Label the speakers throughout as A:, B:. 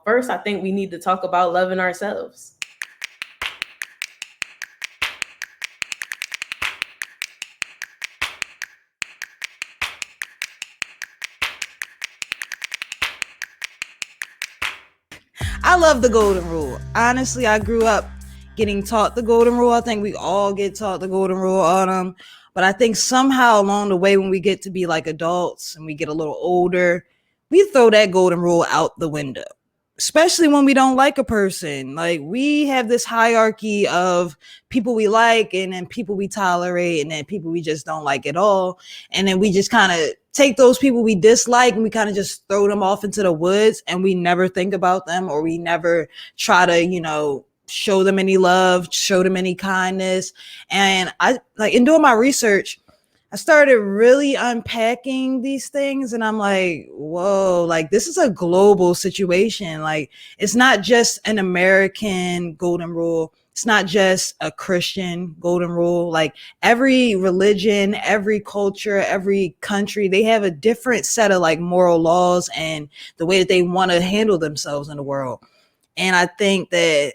A: first, I think we need to talk about loving ourselves.
B: I love the golden rule. Honestly, I grew up getting taught the golden rule. I think we all get taught the golden rule, Autumn. But I think somehow along the way, when we get to be like adults and we get a little older, we throw that golden rule out the window. Especially when we don't like a person. Like, we have this hierarchy of people we like, and then people we tolerate, and then people we just don't like at all. And then we just kind of take those people we dislike and we kind of just throw them off into the woods, and we never think about them, or we never try to, show them any love, show them any kindness. And I, like, in doing my research, I started really unpacking these things, and I'm like, whoa, like, this is a global situation. Like, it's not just an American golden rule. It's not just a Christian golden rule. Like, every religion, every culture, every country, they have a different set of like moral laws and the way that they want to handle themselves in the world. And I think that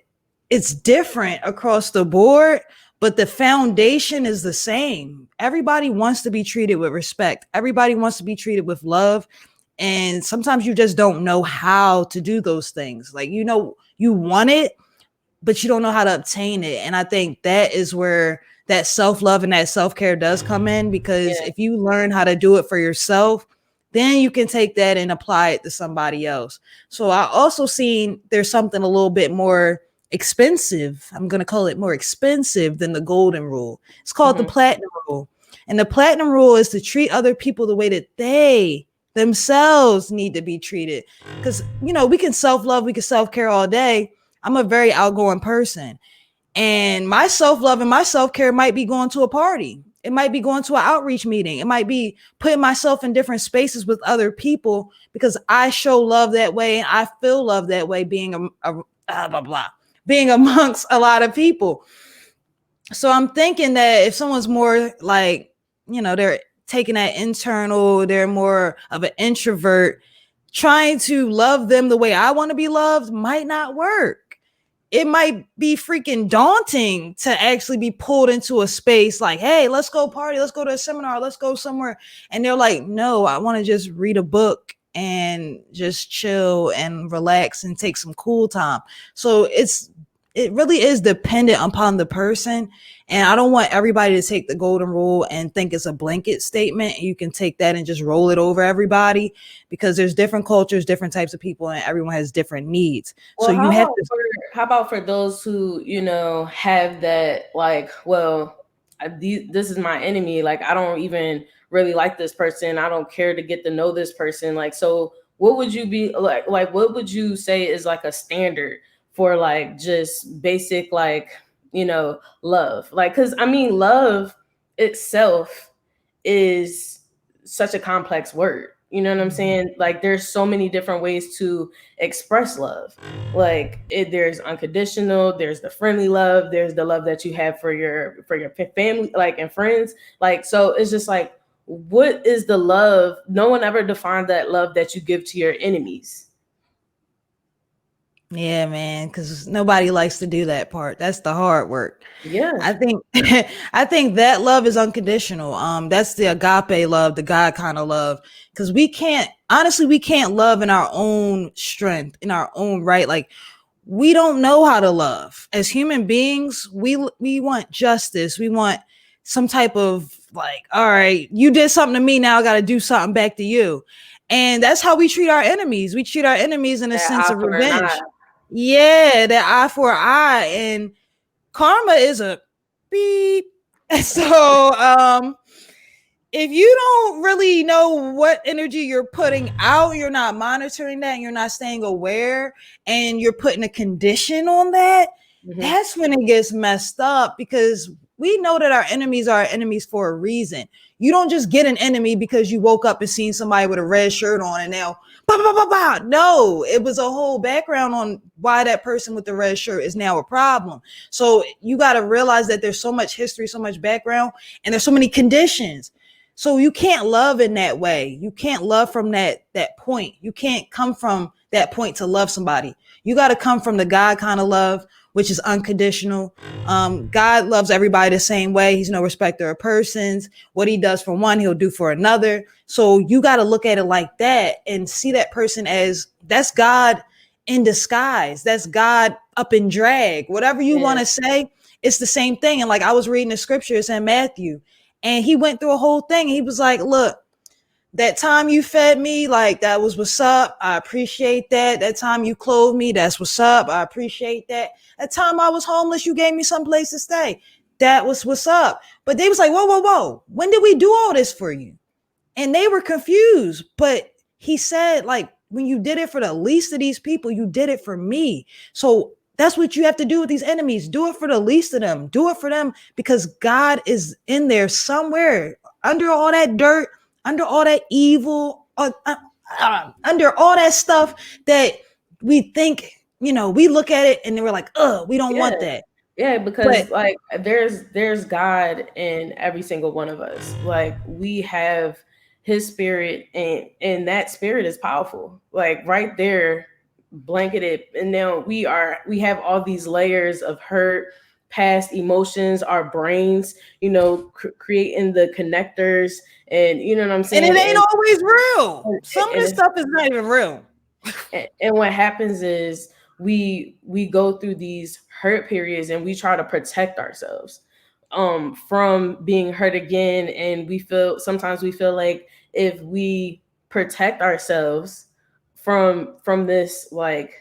B: it's different across the board, but the foundation is the same. Everybody wants to be treated with respect. Everybody wants to be treated with love. And sometimes you just don't know how to do those things. Like, you want it, but you don't know how to obtain it. And I think that is where that self-love and that self-care does come in, because if you learn how to do it for yourself, then you can take that and apply it to somebody else. So I also seen there's something a little bit more expensive. I'm going to call it more expensive than the golden rule. It's called the platinum rule. And the platinum rule is to treat other people the way that they themselves need to be treated. Because, we can self-love, we can self-care all day. I'm a very outgoing person. And my self-love and my self-care might be going to a party. It might be going to an outreach meeting. It might be putting myself in different spaces with other people, because I show love that way and I feel love that way, being being amongst a lot of people. So I'm thinking that if someone's more like, they're taking that internal, they're more of an introvert, trying to love them the way I want to be loved might not work. It might be freaking daunting to actually be pulled into a space like, hey, let's go party, let's go to a seminar, let's go somewhere. And they're like, no, I want to just read a book and just chill and relax and take some cool time. So it really is dependent upon the person. And I don't want everybody to take the golden rule and think it's a blanket statement. You can take that and just roll it over everybody, because there's different cultures, different types of people, and everyone has different needs.
A: Well,
B: so you have to.
A: How about for those who, have that, like, well, this is my enemy. Like, I don't even really like this person. I don't care to get to know this person. Like, so what would you be like, what would you say is like a standard for like just basic, like, love? Like, because I mean, love itself is such a complex word. You know what I'm saying? Like, there's so many different ways to express love. Like, there's unconditional, there's the friendly love, there's the love that you have for your family, like, and friends. Like, so it's just like, what is the love? No one ever defined that love that you give to your enemies.
B: Yeah, man, because nobody likes to do that part. That's the hard work.
A: Yeah.
B: I think that love is unconditional. That's the agape love, the God kind of love. Because we can't love in our own strength, in our own right. Like, we don't know how to love. As human beings, we want justice. We want some type of like, all right, you did something to me, now I got to do something back to you. And that's how we treat our enemies. We treat our enemies in a sense of revenge. Yeah, that eye for an eye, and karma is a beep. So if you don't really know what energy you're putting out, you're not monitoring that, and you're not staying aware, and you're putting a condition on that, that's when it gets messed up, because we know that our enemies are our enemies for a reason. You don't just get an enemy because you woke up and seen somebody with a red shirt on and now, bah, bah, bah, bah. No, it was a whole background on why that person with the red shirt is now a problem. So you got to realize that there's so much history, so much background, and there's so many conditions. So you can't love in that way. You can't love from that point. You can't come from that point to love somebody. You got to come from the God kind of love, which is unconditional. God loves everybody the same way. He's no respecter of persons. What he does for one, he'll do for another. So you got to look at it like that and see that person as that's God in disguise. That's God up in drag. Whatever you
A: Yeah,
B: want to say, it's the same thing. And like I was reading the scriptures in Matthew, and he went through a whole thing. He was like, look, that time you fed me, like that was what's up. I appreciate that. That time you clothed me, that's what's up. I appreciate that. That time I was homeless, you gave me some place to stay. That was what's up. But they was like, whoa, whoa, whoa. When did we do all this for you? And they were confused. But he said, like, when you did it for the least of these people, you did it for me. So that's what you have to do with these enemies. Do it for the least of them. Do it for them because God is in there somewhere under all that dirt, under all that evil, under all that stuff that we think, we look at it and we're like, we don't
A: yeah.
B: want that.
A: Yeah,
B: But
A: because like there's God in every single one of us. Like we have his spirit, and that spirit is powerful. Like right there, blanketed. And now we have all these layers of hurt, past emotions, our brains, creating the connectors, and you know what I'm
B: and it
A: saying?
B: ain't always real.
A: And,
B: Some of
A: and
B: this
A: it's
B: stuff is not even real.
A: and what happens is we go through these hurt periods and we try to protect ourselves from being hurt again, and sometimes we feel like if we protect ourselves from this like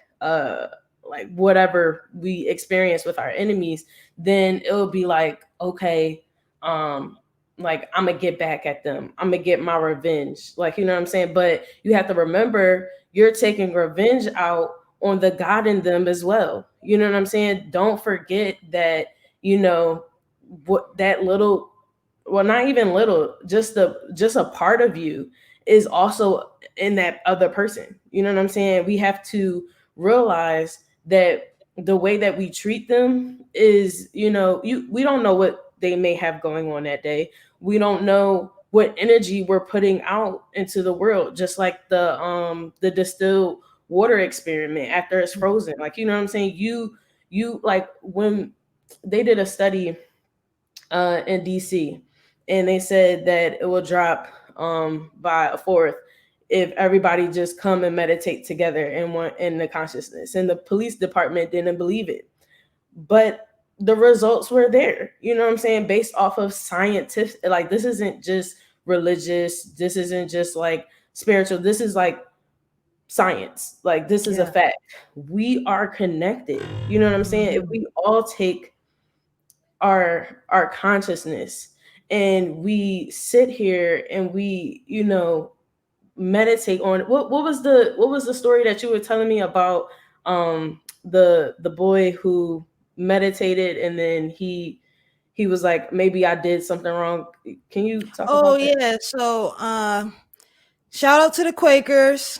A: whatever we experience with our enemies, then it'll be like, okay, um like I'm gonna get back at them, I'm gonna get my revenge, like, you know what I'm saying? But you have to remember, you're taking revenge out on the God in them as well. You know what I'm saying? Don't forget that, you know, what that little, well, not even little, just a part of you is also in that other person. You know what I'm saying? We have to realize that the way that we treat them is, we don't know what they may have going on that day. We don't know what energy we're putting out into the world, just like the distilled water experiment after it's frozen. Like, you know what I'm saying? You like when they did a study in DC, and they said that it will drop by a fourth if everybody just come and meditate together in the consciousness. And the police department didn't believe it, but the results were there. You know what I'm saying? Based off of scientific, like this isn't just religious. This isn't just like spiritual. This is like science. Like this is a
B: Yeah.
A: fact. We are connected. You know what I'm saying? If
B: Mm-hmm.
A: we all take our consciousness and we sit here and we, meditate on what was the story that you were telling me about the boy who meditated, and then he was like, maybe I did something wrong. Can you talk
B: Oh
A: about that?
B: yeah. So shout out to the Quakers.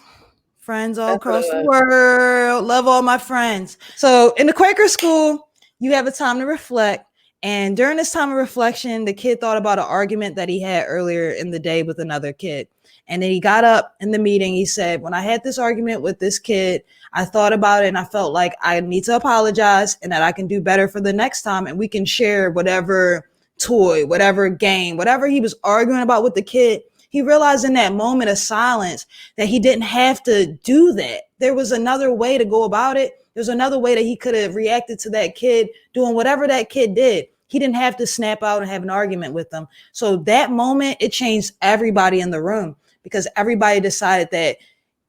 B: Friends all
A: That's what
B: across the
A: it was.
B: world. Love all my friends. So in the Quaker school, you have a time to reflect. And during this time of reflection, the kid thought about an argument that he had earlier in the day with another kid. And then he got up in the meeting. He said, when I had this argument with this kid, I thought about it and I felt like I need to apologize and that I can do better for the next time. And we can share whatever toy, whatever game, whatever he was arguing about with the kid. He realized in that moment of silence that he didn't have to do that. There was another way to go about it. There's another way that he could have reacted to that kid doing whatever that kid did. He didn't have to snap out and have an argument with them. So that moment, it changed everybody in the room because everybody decided that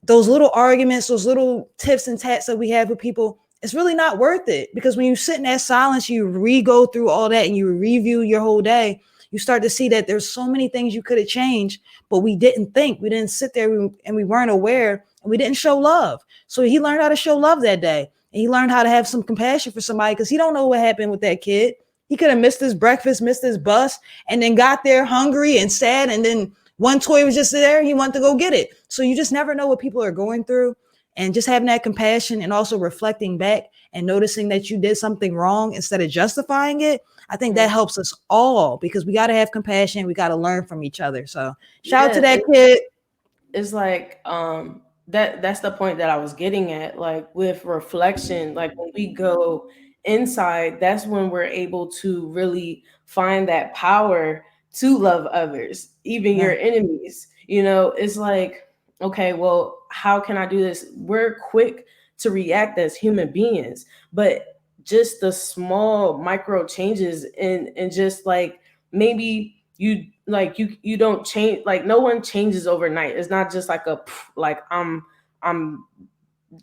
B: those little arguments, those little tips and tats that we have with people, it's really not worth it. Because when you sit in that silence, you re-go through all that and you review your whole day, you start to see that there's so many things you could have changed, but we didn't think. We didn't sit there and we weren't aware and we didn't show love. So he learned how to show love that day. And he learned how to have some compassion for somebody because he don't know what happened with that kid. He could have missed his breakfast, missed his bus, and then got there hungry and sad. And then one toy was just there. He wanted to go get it. So you just never know what people are going through. And just having that compassion and also reflecting back and noticing that you did something wrong instead of justifying it, I think that
A: Mhm.
B: helps us all because we got to have compassion. We got to learn from each other. So shout out
A: Yeah,
B: to that kid.
A: it's like that's the point that I was getting at. Like with reflection, like when we go inside, that's when we're able to really find that power to love others, even
B: Yeah.
A: your enemies. You know, it's like, okay, well, how can I do this? We're quick to react as human beings, but just the small micro changes and just like maybe you don't change, like no one changes overnight. It's not just like a like I'm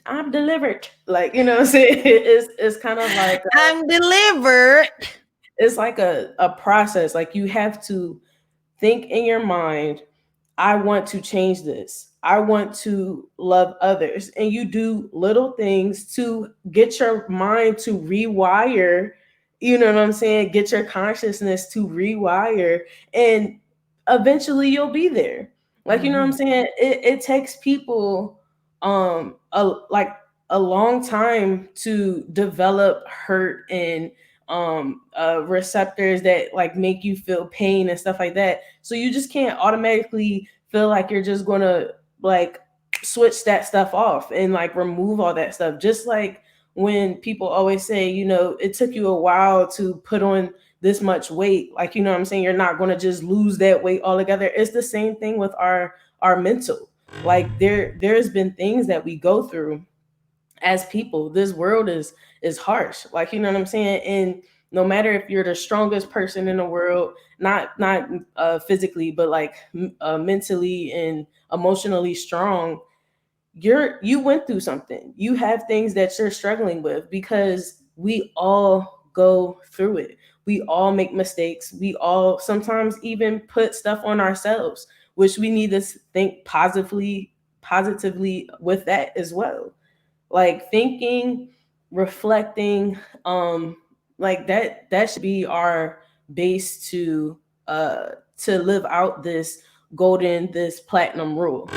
A: I'm delivered, like, you know what I'm saying. It's kind of like
B: I'm delivered.
A: it's like a process. Like you have to think in your mind, I want to change this. I want to love others. And you do little things to get your mind to rewire, you know what I'm saying? Get your consciousness to rewire, and eventually you'll be there. Like, you know what I'm
B: Hmm.
A: saying? It takes people like a long time to develop hurt and receptors that like make you feel pain and stuff like that. So you just can't automatically feel like you're just gonna like switch that stuff off and like remove all that stuff. Just like when people always say, you know, it took you a while to put on this much weight, like, you know what I'm saying, you're not gonna just lose that weight altogether. It's the same thing with our mental. Like there's been things that we go through as people. This world is harsh, like, you know what I'm saying. And no matter if you're the strongest person in the world, not physically, but like mentally and emotionally strong, you went through something. You have things that you're struggling with, because we all go through it. We all make mistakes. We all sometimes even put stuff on ourselves, which we need to think positively with that as well. Like thinking, reflecting, like that should be our base uh to live out this golden, this platinum rule.